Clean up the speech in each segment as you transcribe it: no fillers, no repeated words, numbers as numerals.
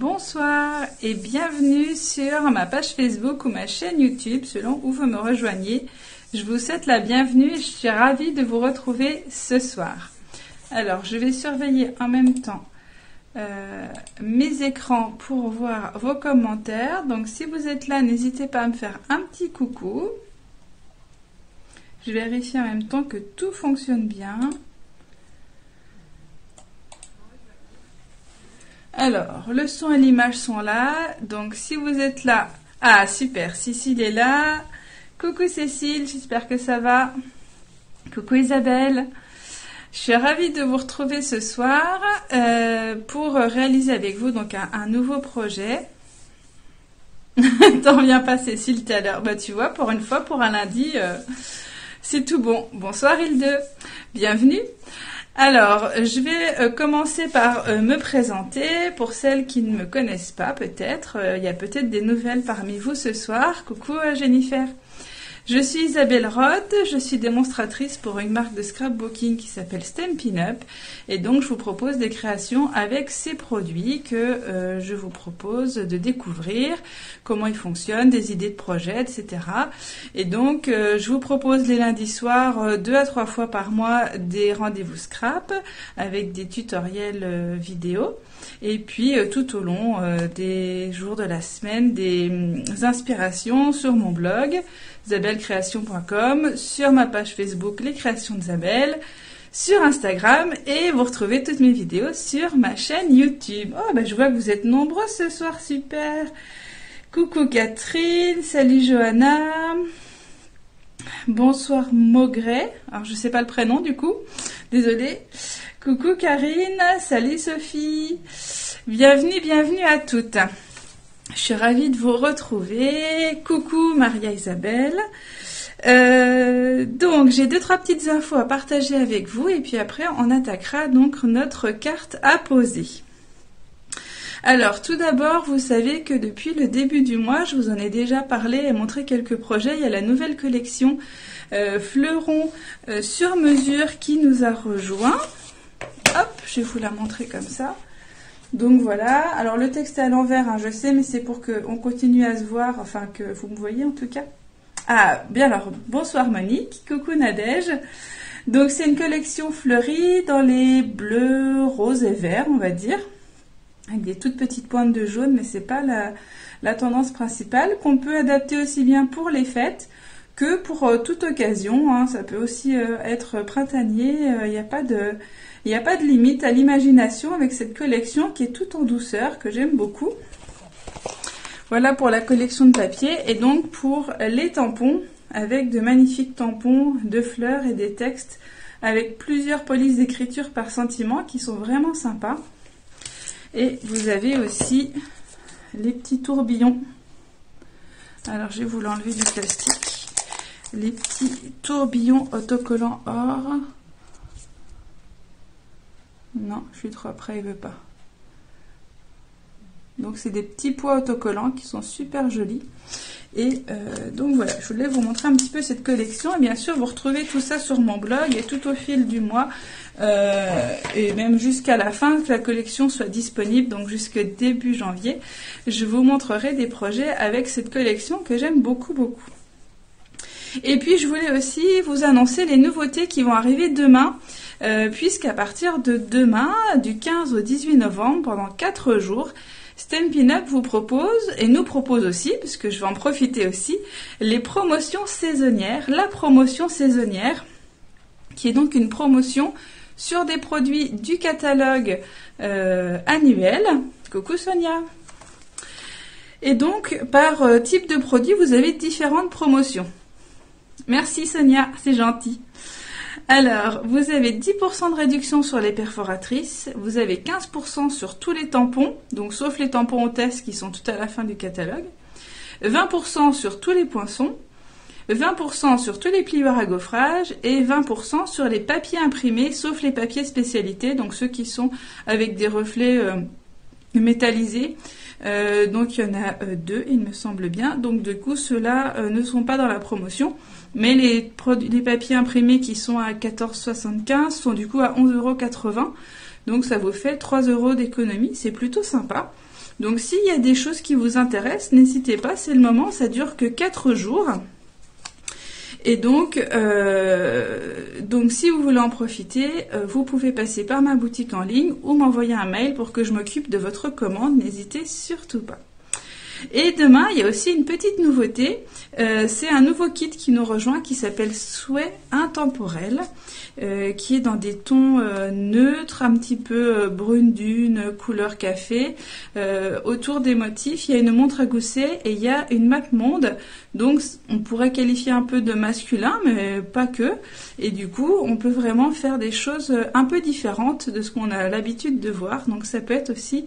bonsoir et bienvenue sur ma page Facebook ou ma chaîne YouTube selon où vous me rejoignez. Je vous souhaite la bienvenue et je suis ravie de vous retrouver ce soir. Alors, je vais surveiller en même temps mes écrans pour voir vos commentaires. Donc, si vous êtes là, n'hésitez pas à me faire un petit coucou. Je vérifie en même temps que tout fonctionne bien. Alors, le son et l'image sont là. Donc, si vous êtes là... Ah, super, Cécile est là. Coucou Cécile, j'espère que ça va. Coucou Isabelle. Je suis ravie de vous retrouver ce soir pour réaliser avec vous donc un nouveau projet. T'en reviens pas Cécile tout à l'heure. Bah, tu vois, pour une fois, pour un lundi, c'est tout bon. Bonsoir Hilde, bienvenue. Alors, je vais commencer par me présenter. Pour celles qui ne me connaissent pas, peut-être, il y a peut-être des nouvelles parmi vous ce soir. Coucou Jennifer. Je suis Isabelle Roth, je suis démonstratrice pour une marque de scrapbooking qui s'appelle Stampin' Up. Et donc, je vous propose des créations avec ces produits que je vous propose de découvrir, comment ils fonctionnent, des idées de projets, etc. Et donc, je vous propose les lundis soirs, 2 à 3 fois par mois, des rendez-vous scrap avec des tutoriels vidéo. Et puis, tout au long des jours de la semaine, des inspirations sur mon blog, isabellecreation.com, sur ma page Facebook, Les Créations d'Isabelle, sur Instagram, et vous retrouvez toutes mes vidéos sur ma chaîne YouTube. Oh, bah, je vois que vous êtes nombreux ce soir, super. Coucou Catherine, salut Johanna. Bonsoir Maugret, alors je sais pas le prénom du coup, désolée. Coucou Karine, salut Sophie. Bienvenue à toutes. Je suis ravie de vous retrouver. Coucou Maria Isabelle. Donc j'ai 2-3 petites infos à partager avec vous et puis après on attaquera donc notre carte à poser. Alors tout d'abord, vous savez que depuis le début du mois, je vous en ai déjà parlé et montré quelques projets. Il y a la nouvelle collection Fleuron sur mesure qui nous a rejoint. Hop, je vais vous la montrer comme ça. Donc voilà, alors le texte est à l'envers, hein, je sais, mais c'est pour qu'on continue à se voir, enfin que vous me voyez en tout cas. Ah, bien alors, bonsoir Monique, coucou Nadège. Donc c'est une collection fleurie dans les bleus, roses et verts, on va dire, avec des toutes petites pointes de jaune, mais c'est pas la tendance principale, qu'on peut adapter aussi bien pour les fêtes que pour toute occasion, hein. Ça peut aussi être printanier, il n'y a pas de limite à l'imagination avec cette collection qui est toute en douceur, que j'aime beaucoup. Voilà pour la collection de papier. Et donc pour les tampons, avec de magnifiques tampons de fleurs et des textes avec plusieurs polices d'écriture par sentiment qui sont vraiment sympas. Et vous avez aussi les petits tourbillons. Alors je vais vous l'enlever du plastique. Les petits tourbillons autocollants or. Non, je suis trop près, il veut pas. Donc c'est des petits pois autocollants qui sont super jolis. Et donc voilà, je voulais vous montrer un petit peu cette collection. Et bien sûr, vous retrouvez tout ça sur mon blog et tout au fil du mois. Et même jusqu'à la fin, que la collection soit disponible, donc jusqu'au début janvier. Je vous montrerai des projets avec cette collection que j'aime beaucoup. Et puis je voulais aussi vous annoncer les nouveautés qui vont arriver demain. Puisqu'à partir de demain, du 15 au 18 novembre, pendant 4 jours, Stampin' Up vous propose, et nous propose aussi, puisque je vais en profiter aussi, les promotions saisonnières. La promotion saisonnière, qui est donc une promotion sur des produits du catalogue annuel. Coucou Sonia. Et donc, par type de produit, vous avez différentes promotions. Merci Sonia, c'est gentil. Alors, vous avez 10% de réduction sur les perforatrices, vous avez 15% sur tous les tampons, donc sauf les tampons hôtesse qui sont tout à la fin du catalogue, 20% sur tous les poinçons, 20% sur tous les plioirs à gaufrage et 20% sur les papiers imprimés, sauf les papiers spécialités, donc ceux qui sont avec des reflets métallisés. Donc il y en a 2, il me semble bien. Donc du coup, ceux-là ne sont pas dans la promotion. Mais les papiers imprimés qui sont à 14,75 sont du coup à 11,80 €. Donc ça vous fait 3 € d'économie. C'est plutôt sympa. Donc s'il y a des choses qui vous intéressent, n'hésitez pas, c'est le moment, ça dure que 4 jours. Et donc si vous voulez en profiter, vous pouvez passer par ma boutique en ligne ou m'envoyer un mail pour que je m'occupe de votre commande, n'hésitez surtout pas. Et demain, il y a aussi une petite nouveauté, c'est un nouveau kit qui nous rejoint qui s'appelle Souhait intemporel, qui est dans des tons neutres, un petit peu brune dune, couleur café. Autour des motifs, il y a une montre à gousset et il y a une map monde, donc on pourrait qualifier un peu de masculin, mais pas que. Et du coup, on peut vraiment faire des choses un peu différentes de ce qu'on a l'habitude de voir, donc ça peut être aussi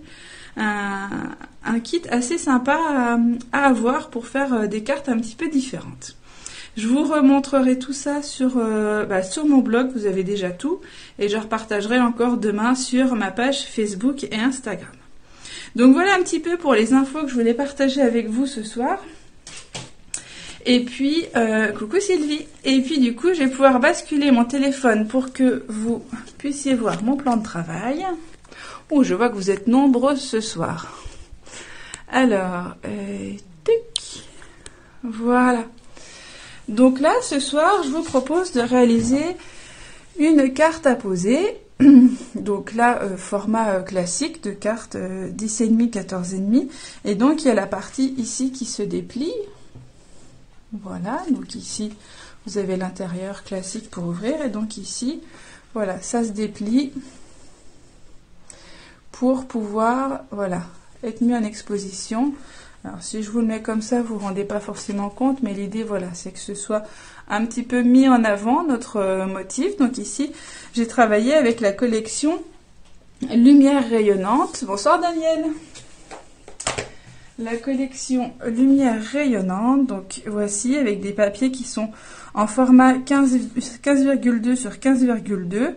un kit assez sympa à avoir pour faire des cartes un petit peu différentes. Je vous remontrerai tout ça sur mon blog, vous avez déjà tout, et je repartagerai encore demain sur ma page Facebook et Instagram. Donc voilà un petit peu pour les infos que je voulais partager avec vous ce soir. Et puis, coucou Sylvie. Et puis du coup, je vais pouvoir basculer mon téléphone pour que vous puissiez voir mon plan de travail. Oh, je vois que vous êtes nombreuses ce soir. Alors, tic, voilà. Donc là, ce soir, je vous propose de réaliser une carte à poser. Donc là, format classique de carte 10,5, 14,5. Et donc, il y a la partie ici qui se déplie. Voilà, donc ici, vous avez l'intérieur classique pour ouvrir. Et donc ici, voilà, ça se déplie pour pouvoir, voilà, être mis en exposition. Alors, si je vous le mets comme ça, vous ne vous rendez pas forcément compte, mais l'idée, voilà, c'est que ce soit un petit peu mis en avant, notre motif. Donc ici, j'ai travaillé avec la collection Lumière rayonnante. Bonsoir Daniel. La collection Lumière rayonnante, donc voici, avec des papiers qui sont en format 15,2 sur 15,2,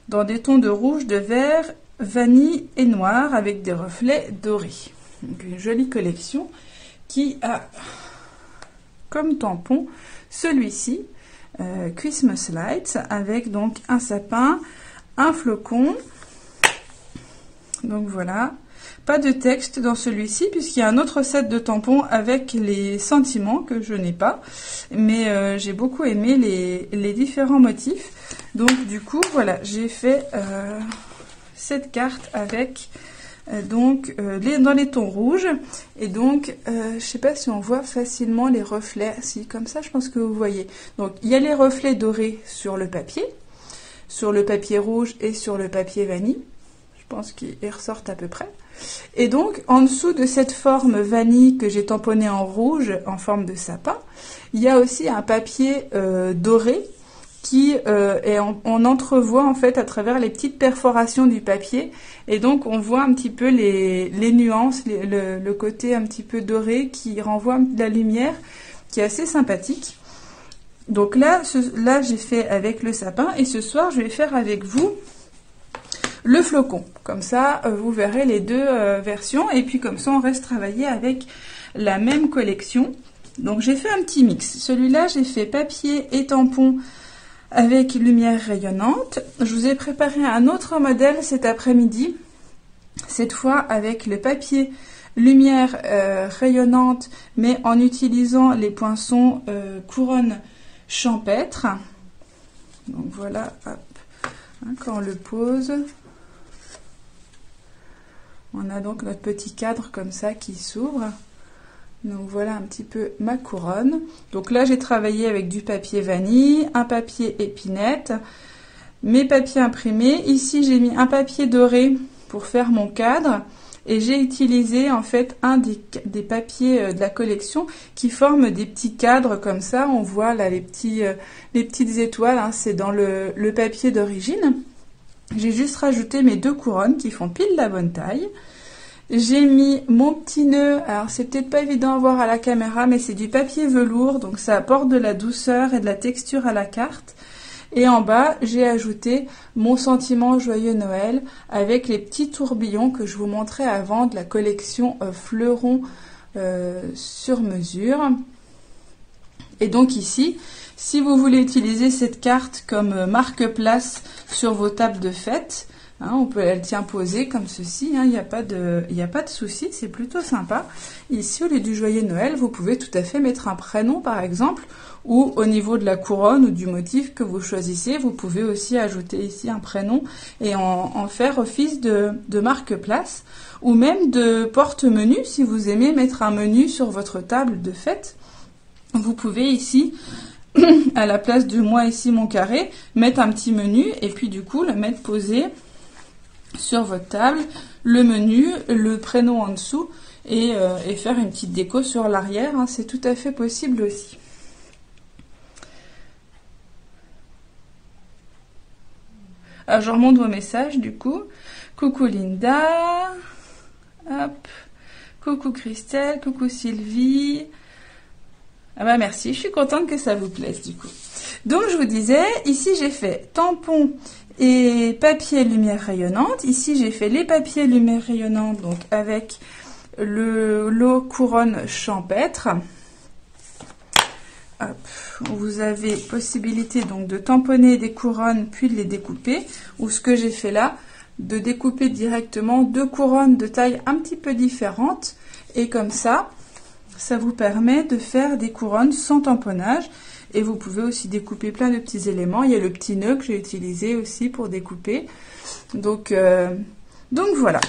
dans des tons de rouge, de vert, vanille et noir, avec des reflets dorés. Donc une jolie collection qui a comme tampon celui-ci, Christmas Lights, avec donc un sapin, un flocon. Donc voilà, pas de texte dans celui-ci puisqu'il y a un autre set de tampons avec les sentiments que je n'ai pas, mais j'ai beaucoup aimé les différents motifs. Donc du coup voilà, j'ai fait cette carte avec dans les tons rouges, et donc je sais pas si on voit facilement les reflets. Si, comme ça je pense que vous voyez. Donc il y a les reflets dorés sur le papier rouge et sur le papier vanille. Je pense qu'ils ressortent à peu près. Et donc en dessous de cette forme vanille que j'ai tamponnée en rouge en forme de sapin, il y a aussi un papier doré qui on entrevoit en fait à travers les petites perforations du papier, et donc on voit un petit peu les nuances, le côté un petit peu doré qui renvoie de la lumière, qui est assez sympathique. Donc là j'ai fait avec le sapin, et ce soir je vais faire avec vous le flocon. Comme ça vous verrez les deux versions, et puis comme ça on reste travaillé avec la même collection. Donc j'ai fait un petit mix. Celui-là j'ai fait papier et tampon avec lumière rayonnante. Je vous ai préparé un autre modèle cet après-midi, cette fois avec le papier lumière rayonnante, mais en utilisant les poinçons couronne champêtre. Donc voilà, hop, hein, quand on le pose, on a donc notre petit cadre comme ça qui s'ouvre. Donc voilà un petit peu ma couronne. Donc là j'ai travaillé avec du papier vanille, un papier épinette, mes papiers imprimés. Ici j'ai mis un papier doré pour faire mon cadre, et j'ai utilisé en fait un des papiers de la collection qui forment des petits cadres comme ça. On voit là les petites étoiles, hein, c'est dans le papier d'origine. J'ai juste rajouté mes deux couronnes qui font pile la bonne taille. J'ai mis mon petit nœud, alors c'est peut-être pas évident à voir à la caméra, mais c'est du papier velours, donc ça apporte de la douceur et de la texture à la carte. Et en bas, j'ai ajouté mon sentiment joyeux Noël avec les petits tourbillons que je vous montrais avant de la collection Fleuron sur mesure. Et donc ici, si vous voulez utiliser cette carte comme marque-place sur vos tables de fête, Elle tient posée comme ceci, il n'y a pas de souci, c'est plutôt sympa. Ici, au lieu du joyeux Noël, vous pouvez tout à fait mettre un prénom, par exemple, ou au niveau de la couronne ou du motif que vous choisissez, vous pouvez aussi ajouter ici un prénom et en faire office de marque-place, ou même de porte-menu, si vous aimez mettre un menu sur votre table de fête. Vous pouvez ici, à la place de moi ici, mon carré, mettre un petit menu et puis du coup le mettre posé sur votre table, le menu, le prénom en dessous et faire une petite déco sur l'arrière, c'est tout à fait possible aussi. Alors je remonte vos messages du coup. Coucou Linda, hop, coucou Christelle, coucou Sylvie. Ah bah merci, je suis contente que ça vous plaise du coup. Donc je vous disais, ici j'ai fait tampon et papier lumière rayonnante. Ici j'ai fait les papiers lumière rayonnante, donc avec l'eau couronne champêtre. Hop. Vous avez possibilité donc de tamponner des couronnes puis de les découper, ou ce que j'ai fait là, de découper directement 2 couronnes de taille un petit peu différente, et comme ça vous permet de faire des couronnes sans tamponnage. Et vous pouvez aussi découper plein de petits éléments. Il y a le petit nœud que j'ai utilisé aussi pour découper. Donc voilà.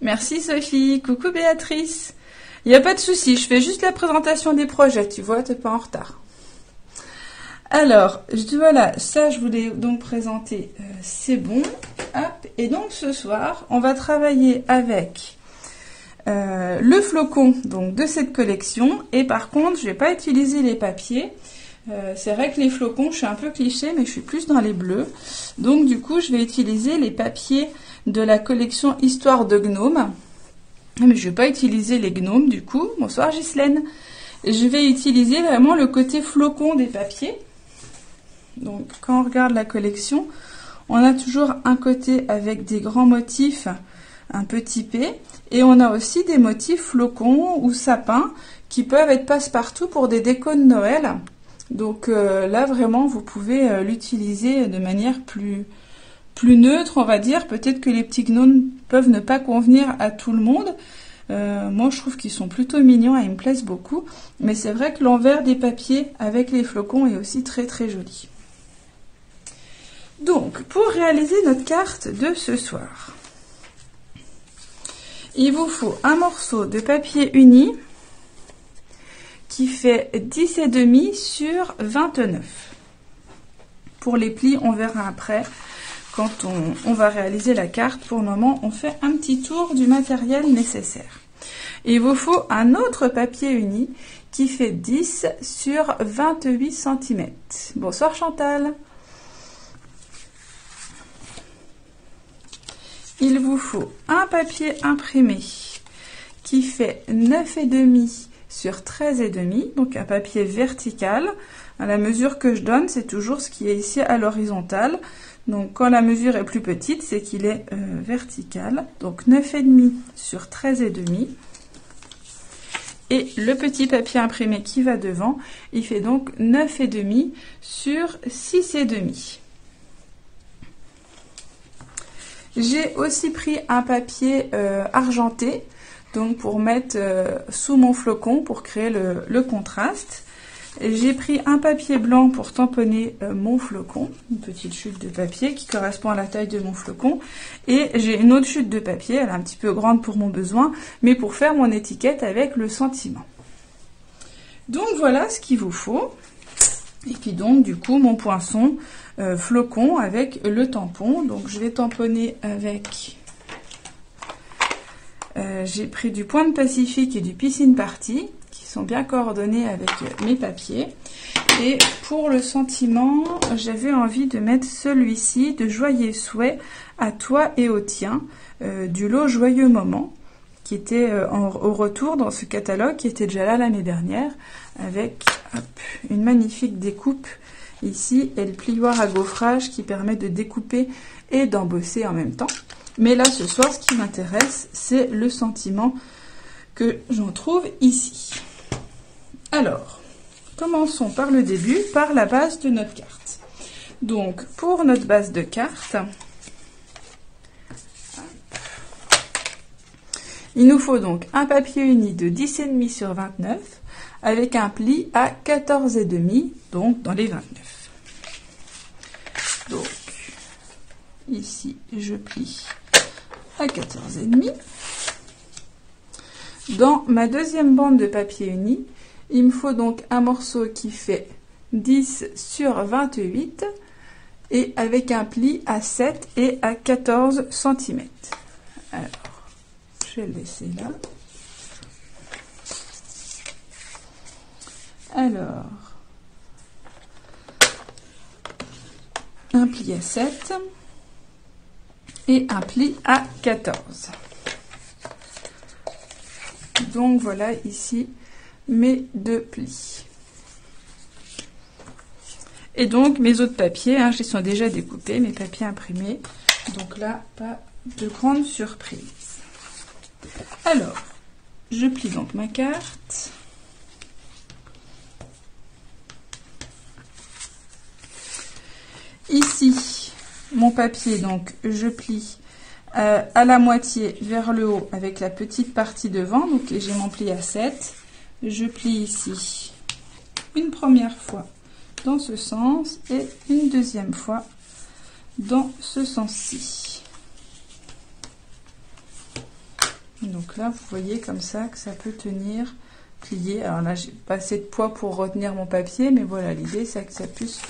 Merci Sophie. Coucou Béatrice. Il n'y a pas de souci, je fais juste la présentation des projets, tu vois, t'es pas en retard. Alors, voilà, ça je voulais donc présenter, c'est bon. Hop. Et donc ce soir, on va travailler avec le flocon donc de cette collection. Et par contre, je vais pas utiliser les papiers. C'est vrai que les flocons, je suis un peu cliché, mais je suis plus dans les bleus. Donc du coup, je vais utiliser les papiers de la collection Histoire de Gnome. Mais je vais pas utiliser les gnomes du coup. Bonsoir Ghislaine. Je vais utiliser vraiment le côté flocon des papiers. Donc quand on regarde la collection, on a toujours un côté avec des grands motifs un peu typés. Et on a aussi des motifs flocons ou sapins qui peuvent être passe-partout pour des décos de Noël. Donc là vraiment vous pouvez l'utiliser de manière plus neutre, on va dire. Peut-être que les petits gnomes peuvent ne pas convenir à tout le monde. Moi, je trouve qu'ils sont plutôt mignons et ils me plaisent beaucoup. Mais c'est vrai que l'envers des papiers avec les flocons est aussi très très joli. Donc, pour réaliser notre carte de ce soir, il vous faut un morceau de papier uni qui fait 10,5 sur 29. Pour les plis, on verra après. Quand on va réaliser la carte, pour le moment, on fait un petit tour du matériel nécessaire. Et il vous faut un autre papier uni qui fait 10 sur 28 cm. Bonsoir Chantal. Il vous faut un papier imprimé qui fait 9,5 sur 13,5, donc un papier vertical. À la mesure que je donne, c'est toujours ce qui est ici à l'horizontale. Donc quand la mesure est plus petite, c'est qu'il est vertical. Donc 9,5 sur 13,5. Et le petit papier imprimé qui va devant, il fait donc 9,5 sur 6,5. J'ai aussi pris un papier argenté, donc pour mettre sous mon flocon, pour créer le contraste. J'ai pris un papier blanc pour tamponner mon flocon, une petite chute de papier qui correspond à la taille de mon flocon. Et j'ai une autre chute de papier, elle est un petit peu grande pour mon besoin, mais pour faire mon étiquette avec le sentiment. Donc voilà ce qu'il vous faut. Et puis donc du coup mon poinçon flocon avec le tampon. Donc je vais tamponner avec... j'ai pris du Point de Pacifique et du Piscine Party, sont bien coordonnés avec mes papiers. Et pour le sentiment, j'avais envie de mettre celui-ci de Joyeux Souhaits à toi et au tien, du lot Joyeux Moment, qui était au retour dans ce catalogue, qui était déjà là l'année dernière, avec une magnifique découpe ici, et le plioir à gaufrage qui permet de découper et d'embosser en même temps. Mais là, ce soir, ce qui m'intéresse, c'est le sentiment que j'en trouve ici. Alors, commençons par le début, par la base de notre carte. Donc, pour notre base de carte, il nous faut donc un papier uni de 10,5 sur 29 avec un pli à 14,5, donc dans les 29. Donc, ici, je plie à 14,5. Dans ma deuxième bande de papier uni, il me faut donc un morceau qui fait 10 sur 28 et avec un pli à 7 et à 14 cm. Alors, je vais le laisser là. Alors, un pli à 7 et un pli à 14. Donc voilà ici mes deux plis. Et donc mes autres papiers, hein, ils sont déjà découpés, mes papiers imprimés. Donc là, pas de grande surprise. Alors, je plie donc ma carte. Ici, mon papier, donc je plie à la moitié vers le haut avec la petite partie devant. Donc j'ai mon pli à 7. Je plie ici une première fois dans ce sens et une deuxième fois dans ce sens-ci. Donc là, vous voyez comme ça que ça peut tenir plié. Alors là, j'ai pas assez de poids pour retenir mon papier, mais voilà, l'idée c'est que ça puisse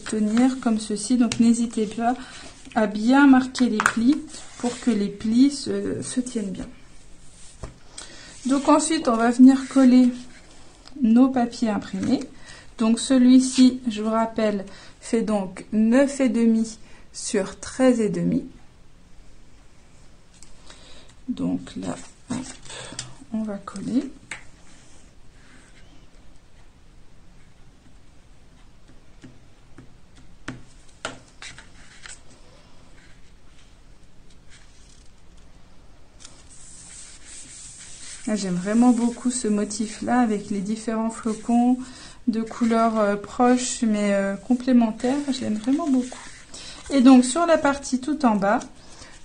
tenir comme ceci. Donc n'hésitez pas à bien marquer les plis pour que les plis se tiennent bien. Donc ensuite, on va venir coller nos papiers imprimés. Donc celui-ci, je vous rappelle, fait donc 9,5 sur 13,5. Donc là, hop, on va coller. J'aime vraiment beaucoup ce motif-là avec les différents flocons de couleurs proches mais complémentaires. J'aime vraiment beaucoup. Et donc sur la partie tout en bas,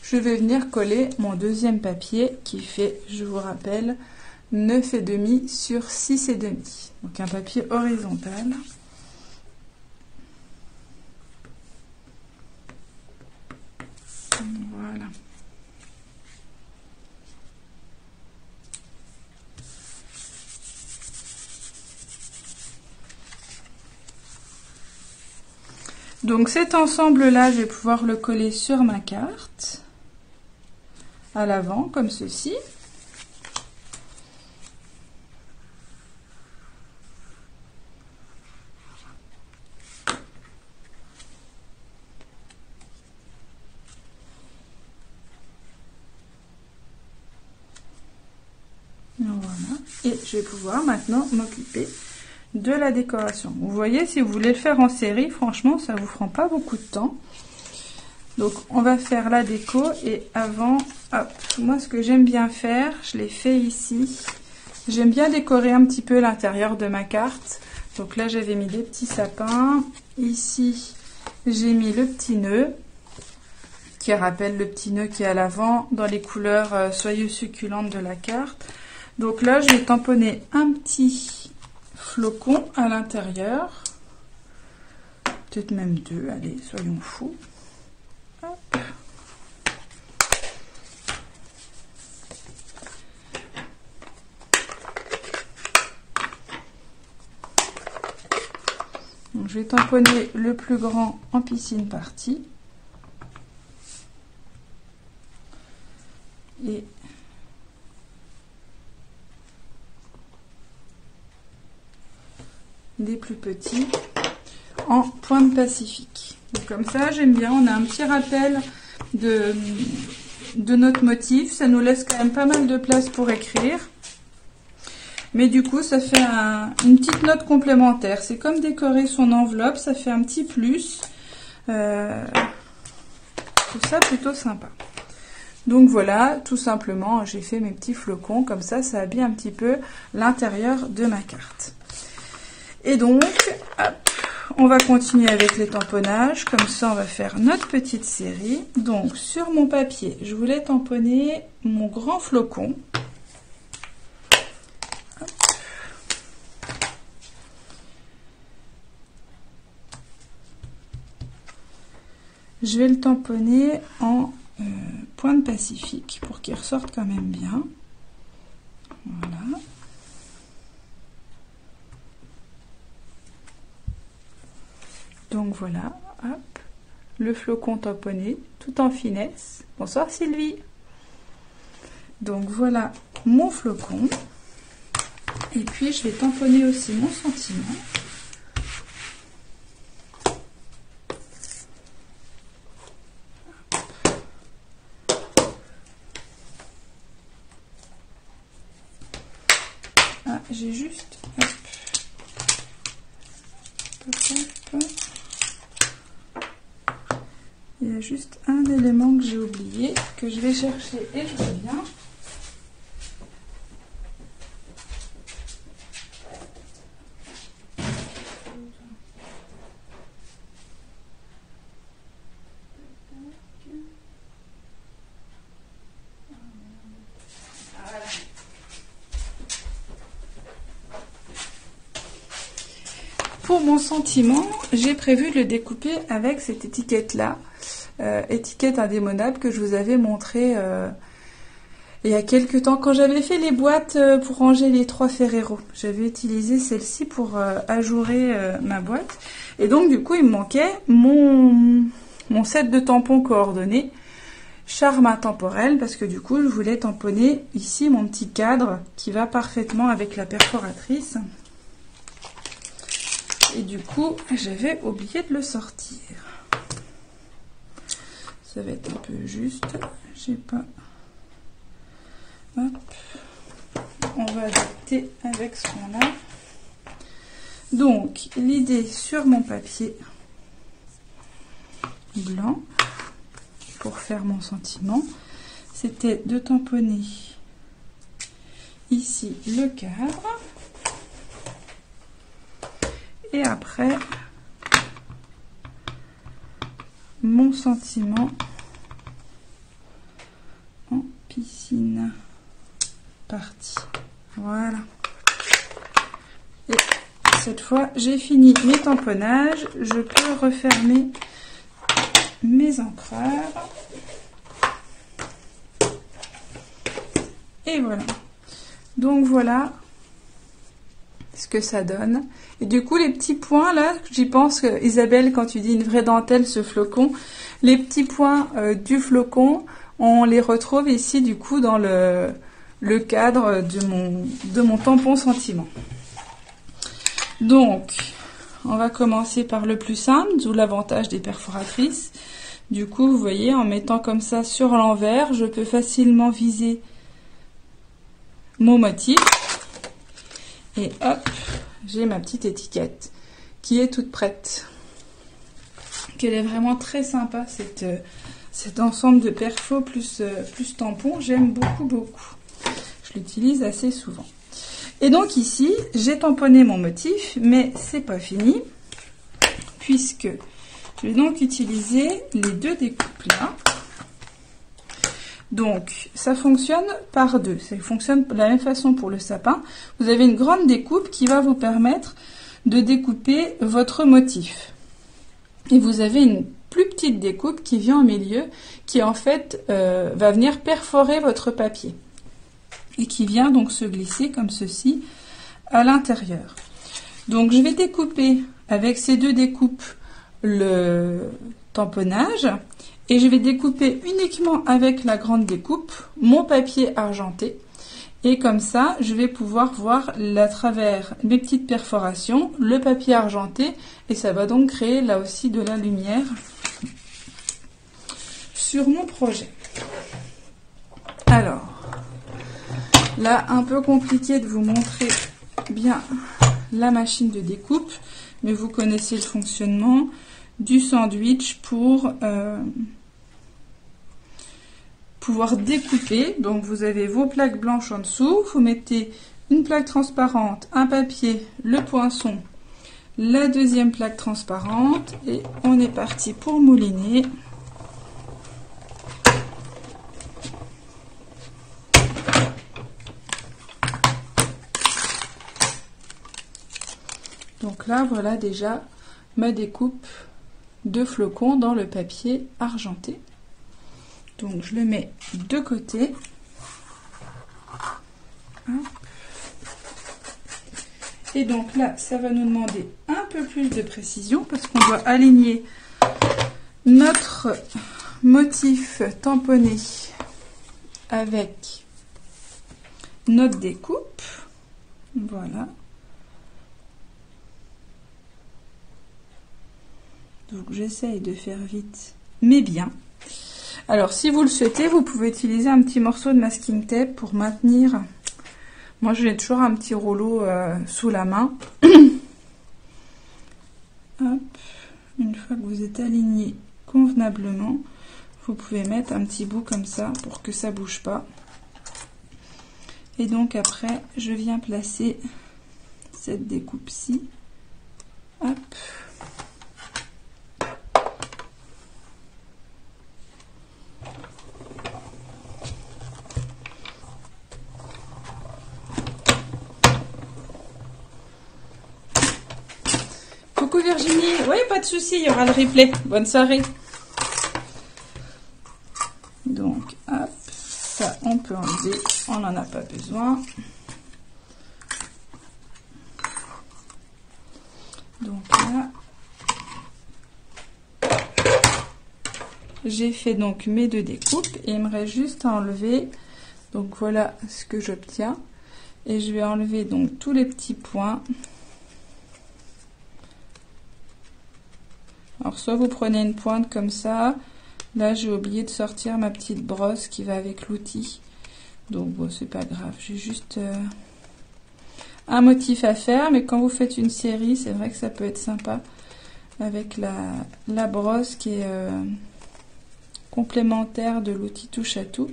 je vais venir coller mon deuxième papier qui fait, je vous rappelle, 9,5 sur 6,5. Donc un papier horizontal. Voilà. Donc cet ensemble-là, je vais pouvoir le coller sur ma carte, à l'avant, comme ceci. Voilà. Et je vais pouvoir maintenant m'occuper de la décoration. Vous voyez, si vous voulez le faire en série, franchement, ça vous prend pas beaucoup de temps. Donc, on va faire la déco et avant, hop, moi, ce que j'aime bien faire, je l'ai fait ici. J'aime bien décorer un petit peu l'intérieur de ma carte. Donc là, j'avais mis des petits sapins. Ici, j'ai mis le petit nœud qui rappelle le petit nœud qui est à l'avant dans les couleurs soyeuses succulentes de la carte. Donc là, je vais tamponner un petit flocon à l'intérieur, peut-être même deux, allez, soyons fous. Hop. Donc, je vais tamponner le plus grand en piscine partie et des plus petits en pointe pacifique. Donc comme ça, j'aime bien, on a un petit rappel de notre motif, ça nous laisse quand même pas mal de place pour écrire, mais du coup ça fait une petite note complémentaire. C'est comme décorer son enveloppe, ça fait un petit plus, tout ça plutôt sympa. Donc voilà, tout simplement, j'ai fait mes petits flocons, comme ça, ça habille un petit peu l'intérieur de ma carte. Et donc, hop, on va continuer avec les tamponnages. Comme ça, on va faire notre petite série. Donc, sur mon papier, je voulais tamponner mon grand flocon. Hop. Je vais le tamponner en pointe pacifique pour qu'il ressorte quand même bien. Voilà. Donc voilà, hop, le flocon tamponné, tout en finesse. Bonsoir Sylvie. Donc voilà mon flocon. Et puis je vais tamponner aussi mon sentiment. Ah, j'ai juste... Hop. Hop. Il y a juste un élément que j'ai oublié, que je vais chercher et je reviens. Pour mon sentiment, j'ai prévu de le découper avec cette étiquette-là. Étiquette indémodable que je vous avais montré il y a quelques temps quand j'avais fait les boîtes pour ranger les 3 Ferrero. J'avais utilisé celle-ci pour ajourer ma boîte. Et donc du coup il me manquait mon set de tampons coordonnés charme intemporel, parce que du coup je voulais tamponner ici mon petit cadre qui va parfaitement avec la perforatrice. Et du coup j'avais oublié de le sortir. Ça va être un peu juste, j'ai pas... Hop. On va adapter avec ce qu'on a. Donc, l'idée sur mon papier blanc, pour faire mon sentiment, c'était de tamponner ici le cadre. Et après... mon sentiment en piscine partie. Voilà. Et cette fois, j'ai fini mes tamponnages. Je peux refermer mes encreurs. Et voilà. Donc voilà ce que ça donne. Et du coup, les petits points là, j'y pense, Isabelle, quand tu dis une vraie dentelle, ce flocon, les petits points du flocon, on les retrouve ici du coup dans le cadre de mon tampon sentiment. Donc, on va commencer par le plus simple, d'où l'avantage des perforatrices. Du coup, vous voyez, en mettant comme ça sur l'envers, je peux facilement viser mon motif. Et hop, j'ai ma petite étiquette qui est toute prête. Elle est vraiment très sympa, cet ensemble de perfos plus tampons. J'aime beaucoup. Je l'utilise assez souvent. Et donc ici, j'ai tamponné mon motif, mais c'est pas fini, puisque je vais donc utiliser les 2 découpes là. Donc, ça fonctionne par 2. Ça fonctionne de la même façon pour le sapin. Vous avez une grande découpe qui va vous permettre de découper votre motif. Et vous avez une plus petite découpe qui vient au milieu, qui en fait va venir perforer votre papier. Et qui vient donc se glisser comme ceci à l'intérieur. Donc, je vais découper avec ces 2 découpes le tamponnage. Et je vais découper uniquement avec la grande découpe mon papier argenté. Et comme ça, je vais pouvoir voir à travers mes petites perforations le papier argenté. Et ça va donc créer là aussi de la lumière sur mon projet. Alors, là, un peu compliqué de vous montrer bien la machine de découpe. Mais vous connaissez le fonctionnement du sandwich pour... pouvoir découper. Donc vous avez vos plaques blanches en dessous, vous mettez une plaque transparente, un papier, le poinçon la deuxième plaque transparente et on est parti pour mouliner. Donc là, voilà déjà ma découpe de flocons dans le papier argenté. Donc je le mets de côté. Et donc là, ça va nous demander un peu plus de précision parce qu'on doit aligner notre motif tamponné avec notre découpe. Voilà. Donc j'essaye de faire vite, mais bien. Alors si vous le souhaitez, vous pouvez utiliser un petit morceau de masking tape pour maintenir. Moi j'ai toujours un petit rouleau sous la main. Hop. Une fois que vous êtes aligné convenablement, vous pouvez mettre un petit bout comme ça pour que ça bouge pas. Et donc après, je viens placer cette découpe-ci. Hop. Coucou Virginie, oui pas de souci, il y aura le replay. Bonne soirée. Donc hop, ça on peut enlever, on n'en a pas besoin. Donc là, j'ai fait donc mes deux découpes et il me reste juste à enlever. Donc voilà ce que j'obtiens et je vais enlever donc tous les petits points. Alors soit vous prenez une pointe comme ça, là j'ai oublié de sortir ma petite brosse qui va avec l'outil, donc bon c'est pas grave, j'ai juste un motif à faire, mais quand vous faites une série c'est vrai que ça peut être sympa avec la brosse qui est complémentaire de l'outil touche à tout,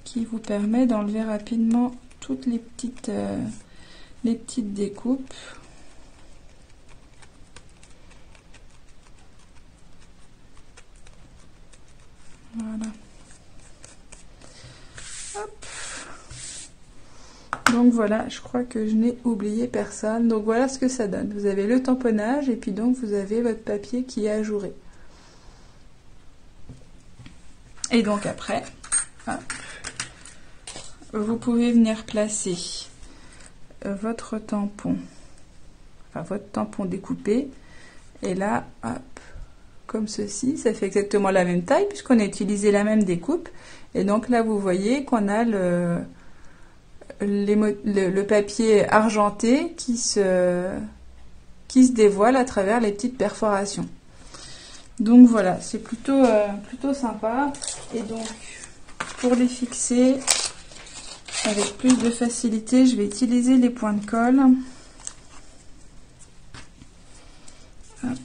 qui vous permet d'enlever rapidement toutes les petites découpes. Voilà. Hop. Donc voilà, je crois que je n'ai oublié personne. Donc voilà ce que ça donne. Vous avez le tamponnage et puis donc vous avez votre papier qui est ajouré. Et donc après, hop, vous pouvez venir placer votre tampon, enfin votre tampon découpé. Et là, hop, comme ceci, ça fait exactement la même taille puisqu'on a utilisé la même découpe. Et donc là, vous voyez qu'on a le papier argenté qui se dévoile à travers les petites perforations. Donc voilà, c'est plutôt sympa. Et donc, pour les fixer avec plus de facilité, je vais utiliser les points de colle. Hop.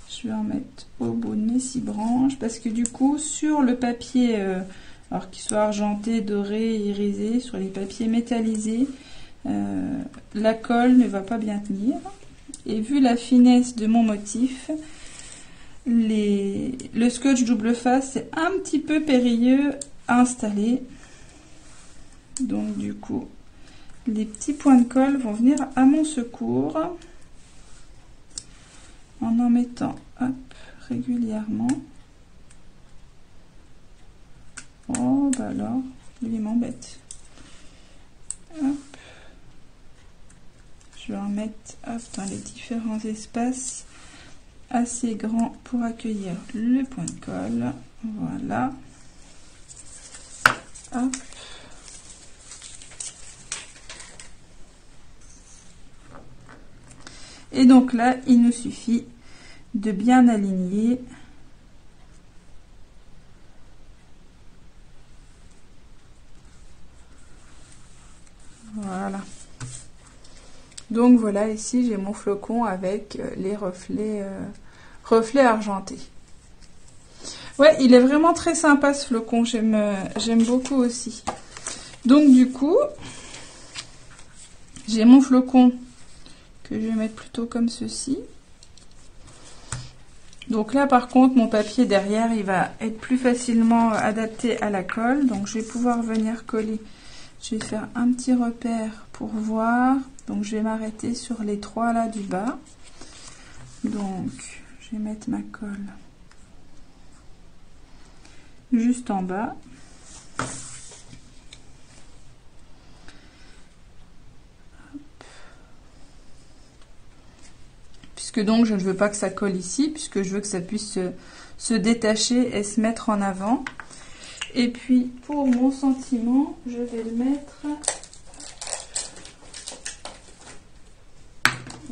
Je vais en mettre au bout de mes 6 branches parce que du coup sur le papier, alors qu'il soit argenté, doré, irisé, sur les papiers métallisés, la colle ne va pas bien tenir. Et vu la finesse de mon motif, le scotch double face c'est un petit peu périlleux à installer. Donc du coup, les petits points de colle vont venir à mon secours. En mettant hop, régulièrement. Oh bah alors, lui m'embête. Hop. Je vais en mettre hop, dans les différents espaces assez grands pour accueillir le point de colle. Voilà. Hop. Et donc là, il nous suffit de bien aligner. Voilà. Donc voilà, ici j'ai mon flocon avec les reflets argentés. Ouais, il est vraiment très sympa ce flocon, j'aime beaucoup aussi. Donc du coup, j'ai mon flocon que je vais mettre plutôt comme ceci. Donc là par contre mon papier derrière il va être plus facilement adapté à la colle. Donc je vais pouvoir venir coller. Je vais faire un petit repère pour voir. Donc je vais m'arrêter sur les 3 là du bas. Donc je vais mettre ma colle juste en bas. Puisque donc je ne veux pas que ça colle ici, puisque je veux que ça puisse se détacher et se mettre en avant. Et puis pour mon sentiment, je vais le mettre...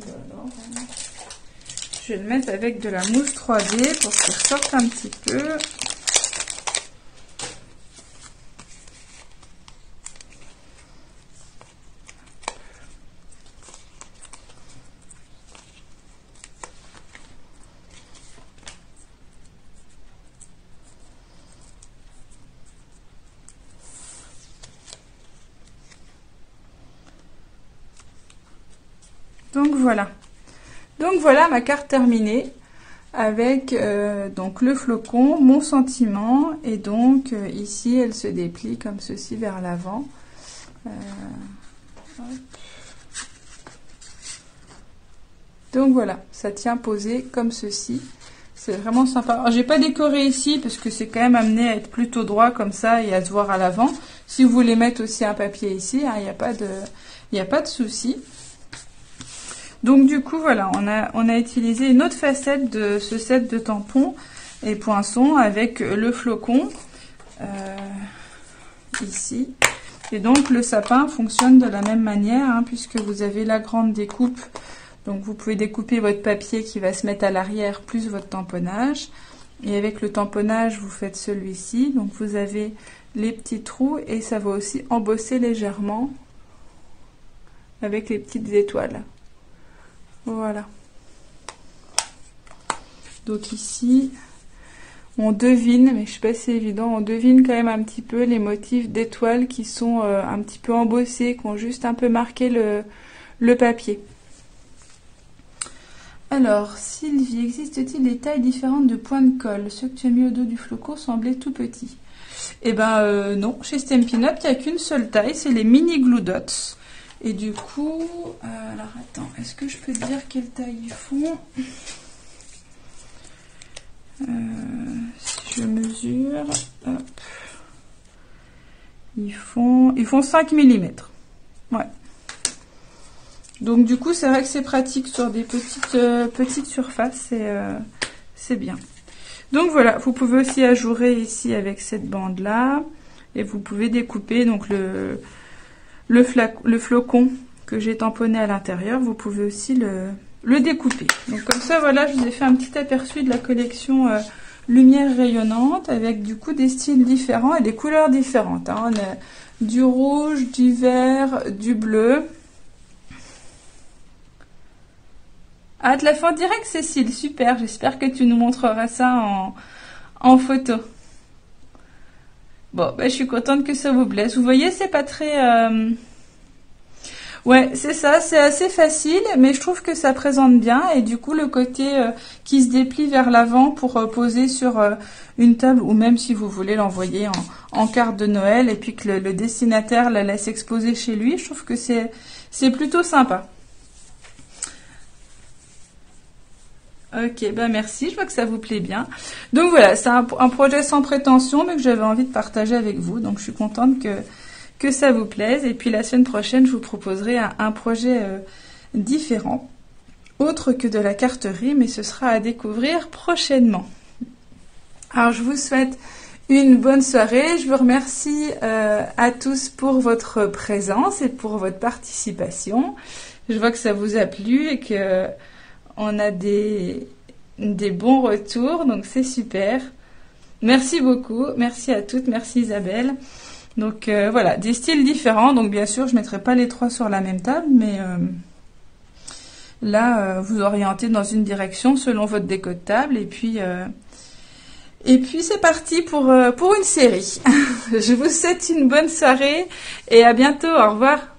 Alors, je vais le mettre avec de la mousse 3D pour qu'il ressorte un petit peu. Donc voilà ma carte terminée avec donc le flocon, mon sentiment, et donc ici elle se déplie comme ceci vers l'avant. Donc voilà, ça tient posé comme ceci. C'est vraiment sympa. Alors, j'ai pas décoré ici parce que c'est quand même amené à être plutôt droit comme ça et à se voir à l'avant. Si vous voulez mettre aussi un papier ici, il n'y a pas de souci. Donc du coup voilà, on a utilisé une autre facette de ce set de tampons et poinçons avec le flocon ici. Et donc le sapin fonctionne de la même manière hein, puisque vous avez la grande découpe. Donc vous pouvez découper votre papier qui va se mettre à l'arrière plus votre tamponnage. Et avec le tamponnage, vous faites celui-ci. Donc vous avez les petits trous et ça va aussi embosser légèrement avec les petites étoiles. Voilà. Donc ici, on devine, mais je sais pas si c'est évident, on devine quand même un petit peu les motifs d'étoiles qui sont un petit peu embossés, qui ont juste un peu marqué le papier. Alors, Sylvie, existe-t-il des tailles différentes de points de colle? Ceux que tu as mis au dos du flocon semblaient tout petits. Eh ben non, chez Stampin' Up, il n'y a qu'une seule taille, c'est les mini glue dots. Et du coup, alors attends, est-ce que je peux te dire quelle taille ils font? Si je mesure, hop. Ils font 5 mm. Ouais. Donc du coup, c'est vrai que c'est pratique sur des petites surfaces, c'est bien. Donc voilà, vous pouvez aussi ajourer ici avec cette bande là, et vous pouvez découper donc le flocon que j'ai tamponné à l'intérieur, vous pouvez aussi le découper. Donc comme ça, voilà, je vous ai fait un petit aperçu de la collection Lumière rayonnante avec du coup des styles différents et des couleurs différentes. Hein. On a du rouge, du vert, du bleu. Ah, te la fais en direct, Cécile, super. J'espère que tu nous montreras ça en photo. Bon, ben, je suis contente que ça vous plaise. Vous voyez, c'est pas très... Ouais, c'est ça, c'est assez facile, mais je trouve que ça présente bien. Et du coup, le côté qui se déplie vers l'avant pour poser sur une table, ou même si vous voulez l'envoyer en carte de Noël, et puis que le destinataire la laisse exposer chez lui, je trouve que c'est plutôt sympa. Ok, ben merci, je vois que ça vous plaît bien. Donc voilà, c'est un projet sans prétention, mais que j'avais envie de partager avec vous. Donc je suis contente que ça vous plaise. Et puis la semaine prochaine, je vous proposerai un projet différent, autre que de la carterie, mais ce sera à découvrir prochainement. Alors je vous souhaite une bonne soirée. Je vous remercie à tous pour votre présence et pour votre participation. Je vois que ça vous a plu et que... on a des bons retours, donc c'est super. Merci beaucoup, merci à toutes, merci Isabelle. Donc voilà, des styles différents. Donc bien sûr, je ne mettrai pas les trois sur la même table, mais là, vous orientez dans une direction selon votre déco de table. Et puis c'est parti pour une série. Je vous souhaite une bonne soirée et à bientôt. Au revoir.